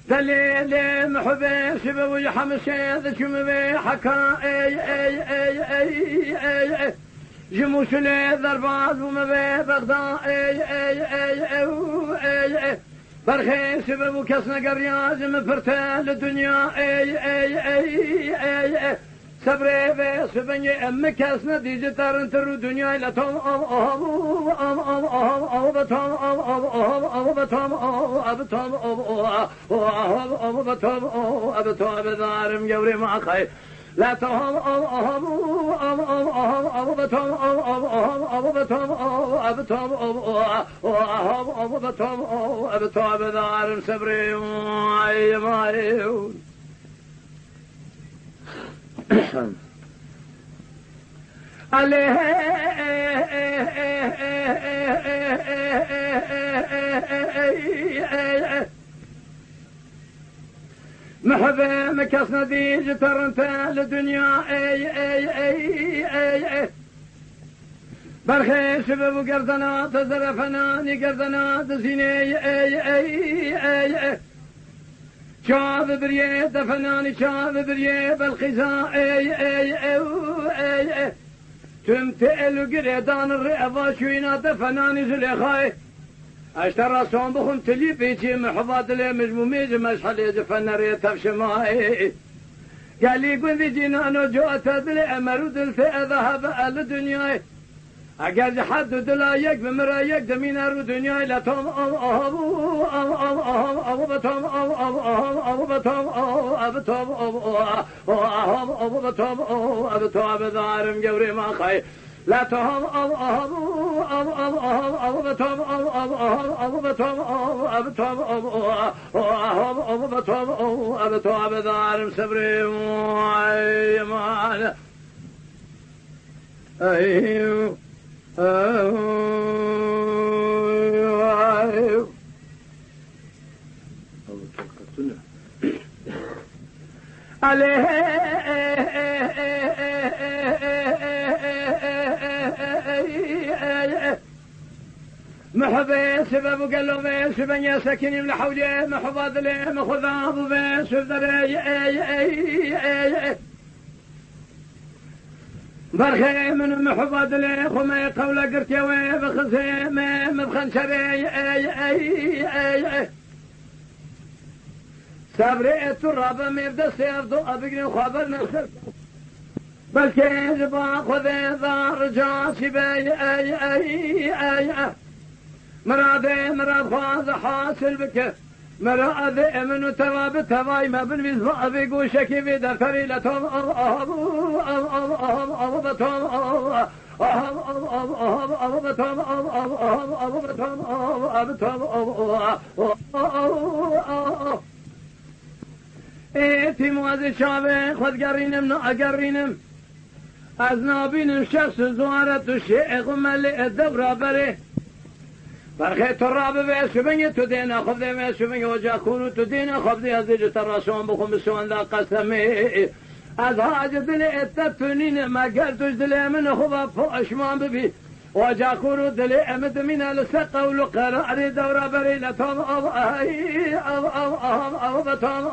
دليل محبه سبوي حمسيد كم حكا جموس لي ضربات وما بغداد برخي سبب كسنا قرياز مفرتال الدنيا صبري بس بني أم كسنا ديج ترنتر الدنيا لا توم بدارم جوري ما خير لا تهم بدارم صبري عليه محبه مكسنا ديج ترنتا للدنيا برخي سبب قردنا تزرفنا قردنا تزيني شاذ بريه دفناني شاذ بريه بالخزاء تمتئل قريدان الرئضة شوينا دفناني زليخاي اشترى صوم بخم تلي بيتي محفظات لي مجموميز مشحلي دفن ريتها بشماي قال لي قل ذي جنانو جوات دلي امرود الفئة ذهب على الدنيا اقل حد دلايك بمرايك دمين ارو دنيا لا توم بدارم جوري ما خي لا توم بدارم صبري ما ايوه عليه محبه سبب قلبه سبن سكن من حوله محفظ له مخذاب به سبدري برخي من محفظ لي خمي قولة قرتي وبخزي مبخنشري صبري التراب مبدا سيفضو ابقني خبر نخسر بل كيف باخذ ذا رجاسي بي مراد خواز حاصل بك مراد من تراب تواي ما بالمزبع بقوشك في دفتري لتوم ايتي موازي شابه خود قرينم نا قرينم از نابینم شخص زوارت و شیخ ملئ الدبر بره برخی تراب به سبنگ تو دینا خب دیمه سبنگ و جاکونو تو دینا خب دی از دیج تراسون بخون بسوان دا قسمی از حاج دل اتتونین مگر توش دل من خوبا فاشمان ببی و جاکونو دل امد من لسق ولو قرار دورا بری لطام بطام